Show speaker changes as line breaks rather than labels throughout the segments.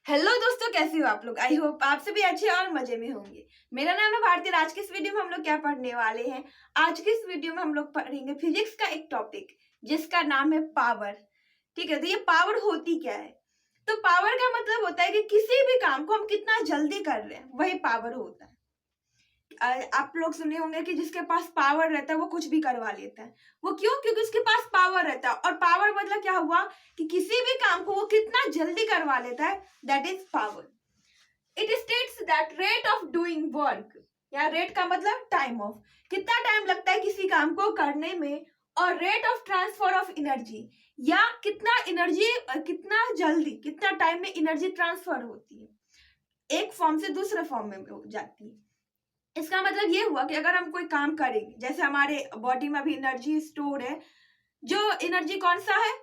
Hello दोस्तों, कैसे हो आप लोग। आई होप आप सभी अच्छे और मजे में होंगे। मेरा नाम है भारती। आज के इस वीडियो में हम लोग क्या पढ़ने वाले हैं। आज के इस वीडियो में हम लोग पढ़ेंगे फिजिक्स का एक टॉपिक जिसका नाम है पावर। ठीक है, तो ये पावर होती क्या है। तो पावर का मतलब होता है कि किसी भी काम को हम कितना जल्दी कर रहे हैं, वही पावर होता है। आप लोग सुने होंगे कि जिसके पास पावर रहता है वो कुछ भी करवा लेता है। वो क्यों? क्योंकि उसके पास पावर रहता है। और पावर मतलब क्या हुआ कि किसी भी काम को वो कितना जल्दी करवा लेता है, that is power. It states that rate of doing work, या रेट का मतलब टाइम ऑफ, कितना टाइम लगता है किसी काम को करने में, और rate of transfer of energy, या कितना एनर्जी, कितना जल्दी, कितना टाइम में एनर्जी ट्रांसफर होती है, एक फॉर्म से दूसरे फॉर्म में हो जाती है। इसका मतलब ये हुआ कि अगर हम कोई काम करेंगे, जैसे हमारे बॉडी में भी एनर्जी स्टोर है, जो एनर्जी कौन सा है,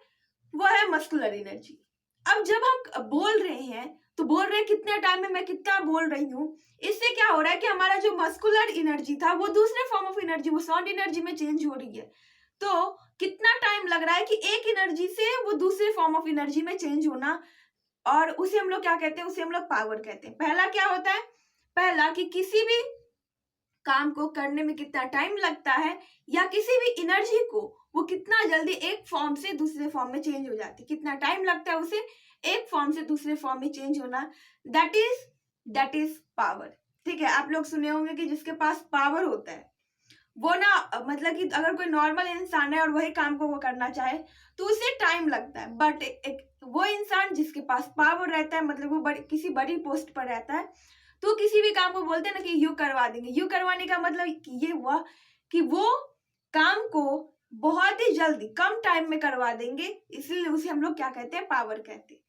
वो है मस्कुलर एनर्जी। अब जब हम बोल रहे हैं तो बोल रहे हैं कितने टाइम में मैं कितना बोल रही हूँ, इससे क्या हो रहा है कि हमारा जो मस्कुलर एनर्जी था वो दूसरे फॉर्म ऑफ एनर्जी, वो साउंड एनर्जी में चेंज हो रही है। तो कितना टाइम लग रहा है कि एक एनर्जी से वो दूसरे फॉर्म ऑफ एनर्जी में चेंज होना, और उसे हम लोग क्या कहते हैं, उसे हम लोग पावर कहते हैं। पहला क्या होता है, पहला कि किसी भी काम को करने में कितना टाइम लगता है, या किसी भी एनर्जी को वो कितना जल्दी एक फॉर्म से दूसरे फॉर्म में चेंज हो जाती है, कितना टाइम लगता है उसे एक फॉर्म से दूसरे फॉर्म में चेंज होना, दैट इज पावर। ठीक है, आप लोग सुने होंगे कि जिसके पास पावर होता है वो ना, मतलब कि अगर कोई नॉर्मल इंसान है और वही काम को वो करना चाहे तो उसे टाइम लगता है, बट वो इंसान जिसके पास पावर रहता है, मतलब वो किसी बड़ी पोस्ट पर रहता है, तो किसी भी काम को बोलते हैं ना कि यू करवा देंगे। यू करवाने का मतलब ये हुआ कि वो काम को बहुत ही जल्दी कम टाइम में करवा देंगे, इसलिए उसे हम लोग क्या कहते हैं, पावर कहते हैं।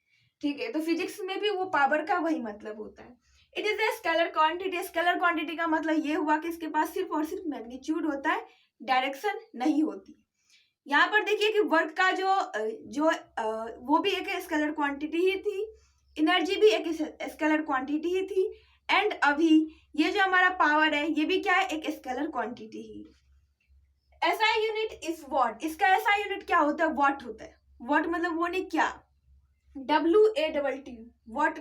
ठीक है, तो फिजिक्स में भी वो पावर का वही मतलब होता है। It is a scalar quantity. Scalar quantity का मतलब ये हुआ कि इसके पास सिर्फ और सिर्फ मैग्नीट्यूड होता है, डायरेक्शन नहीं होती। यहाँ पर देखिए कि वर्क का जो वो भी एक स्केलर क्वांटिटी ही थी, एनर्जी भी एक स्केलर क्वांटिटी ही थी, एंड अभी ये जो हमारा पावर है ये भी क्या है, एक scalar quantity he. SI unit is what. इसका एसआई यूनिट क्या होता है, वॉट होता है। वॉट मतलब वो नहीं क्या, WATT, वॉट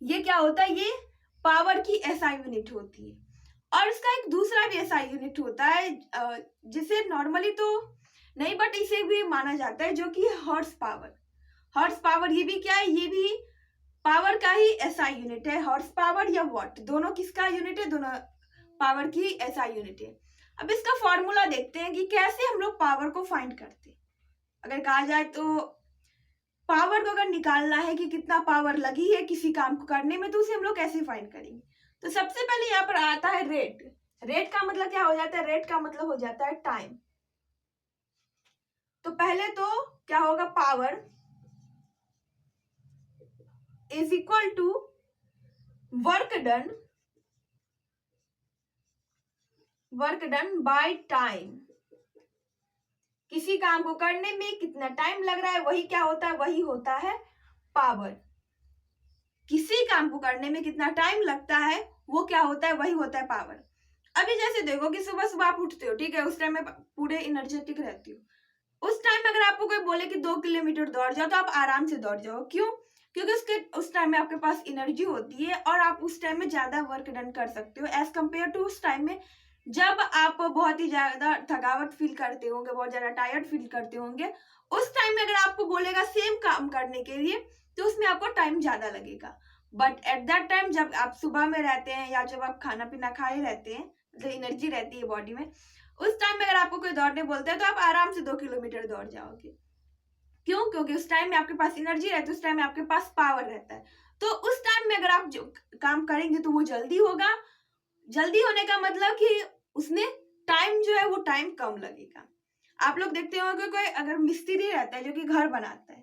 ये क्या होता है, ये पावर की एसआई यूनिट होती है। और इसका एक दूसरा भी एसआई यूनिट होता है जिसे नॉर्मली तो नहीं, बट इसे भी माना जाता है, जो कि हॉर्स पावर। हॉर्स पावर ये भी क्या है, ये भी पावर का ही एसआई यूनिट है। हॉर्स पावर या वॉट दोनों किसका यूनिट है, दोनों पावर की एसआई यूनिट है। अब इसका फॉर्मूला देखते हैं कि कैसे हम लोग पावर को फाइंड करते हैं। अगर कहा जाए तो पावर को अगर निकालना है कि कितना पावर लगी है किसी काम को करने में, तो उसे हम लोग कैसे फाइंड करेंगे। तो सबसे पहले यहाँ पर आता है रेट। रेट का मतलब क्या हो जाता है, रेट का मतलब हो जाता है टाइम। तो पहले तो क्या होगा, power is equal to work done by time. किसी काम को करने में कितना टाइम लग रहा है वही क्या होता है, वही होता है पावर। किसी काम को करने में कितना टाइम लगता है वो क्या होता है, वही होता है पावर। अभी जैसे देखो कि सुबह सुबह आप उठते हो, ठीक है, उस टाइम में पूरे एनर्जेटिक रहती हो। उस टाइम में अगर आपको कोई बोले कि 2 किलोमीटर दौड़ जाओ, तो आप आराम से दौड़ जाओ। क्यों? क्योंकि उस टाइम में आपके पास एनर्जी होती है और आप उस टाइम में ज्यादा वर्क डन कर सकते हो एज कम्पेयर टू उस टाइम में जब आप बहुत ही ज्यादा थकावट फील करते होंगे, बहुत ज्यादा टायर्ड फील करते होंगे। उस टाइम में अगर आपको बोलेगा सेम काम करने के लिए, तो उसमें आपको टाइम ज्यादा लगेगा। बट एट दैट टाइम जब आप सुबह में रहते हैं या जब आप खाना पीना खाए रहते हैं, मतलब एनर्जी रहती है बॉडी में, उस टाइम में अगर आपको कोई दौड़ने बोलता है तो आप आराम से 2 किलोमीटर दौड़ जाओगे। क्यों? क्योंकि उस टाइम में आपके पास एनर्जी रहती है, उस टाइम में आपके पास पावर रहता है। तो उस टाइम में अगर आप जो काम करेंगे तो वो जल्दी होगा। जल्दी होने का मतलब कि उसमें टाइम जो है वो टाइम कम लगेगा। आप लोग देखते होंगे कोई अगर मिस्त्री रहता है जो कि घर बनाता है,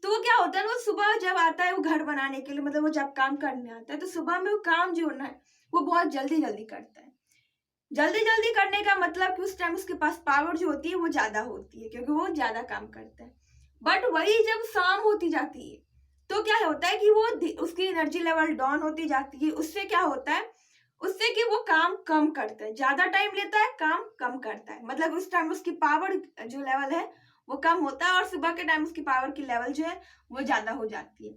तो वो क्या होता है, वो सुबह जब आता है वो घर बनाने के लिए, मतलब वो जब काम करने आता है, तो सुबह में वो काम जो है वो बहुत जल्दी जल्दी करता है। जल्दी जल्दी करने का मतलब कि उस टाइम उसके पास पावर जो होती है वो ज्यादा होती है, क्योंकि वो ज्यादा काम करता है। बट वही जब शाम होती जाती है तो क्या होता है कि वो उसकी एनर्जी लेवल डाउन होती जाती है। उससे क्या होता है, उससे कि वो काम कम करता है, ज्यादा टाइम लेता है, काम कम करता है। मतलब उस टाइम उसकी पावर जो लेवल है वो कम होता है, और सुबह के टाइम उसकी पावर की लेवल जो है वो ज्यादा हो जाती है।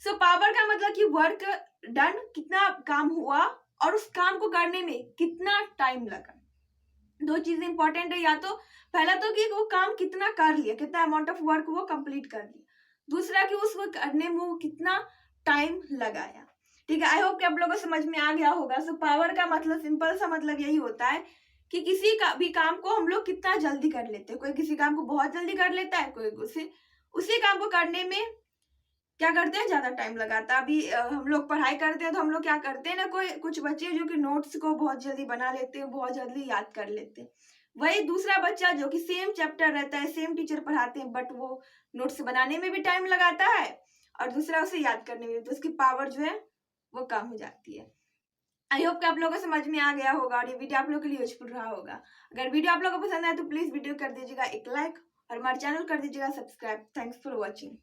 सो पावर का मतलब कि वर्क डन, कितना काम हुआ और उस काम को करने में कितना टाइम लगा। दो चीजें इंपॉर्टेंट है, या तो पहला तो कि वो काम कितना कर लिया, कितना अमाउंट ऑफ वर्क वो कंप्लीट कर लिया, दूसरा कि उसको करने में वो कितना टाइम लगाया। ठीक है, आई होप कि आप लोगों को समझ में आ गया होगा। सो पावर का मतलब सिंपल सा मतलब यही होता है कि किसी का भी काम को हम लोग कितना जल्दी कर लेते हैं। कोई किसी काम को बहुत जल्दी कर लेता है, कोई उसी काम को करने में क्या करते हैं, ज्यादा टाइम लगाता है। अभी हम लोग पढ़ाई करते हैं तो हम लोग क्या करते हैं ना, कोई कुछ बच्चे जो कि नोट्स को बहुत जल्दी बना लेते हैं, बहुत जल्दी याद कर लेते हैं। वही दूसरा बच्चा जो कि सेम चैप्टर रहता है, सेम टीचर पढ़ाते हैं, बट वो नोट्स बनाने में भी टाइम लगाता है और दूसरा उसे याद करने में, तो उसकी पावर जो है वो कम हो जाती है। आई होप कि आप लोगों को समझ में आ गया होगा और ये वीडियो आप लोगों के लिए यूजफुल रहा होगा। अगर वीडियो आप लोगों को पसंद आए तो प्लीज वीडियो कर दीजिएगा एक लाइक और हमारे चैनल कर दीजिएगा सब्सक्राइब। Thanks for watching.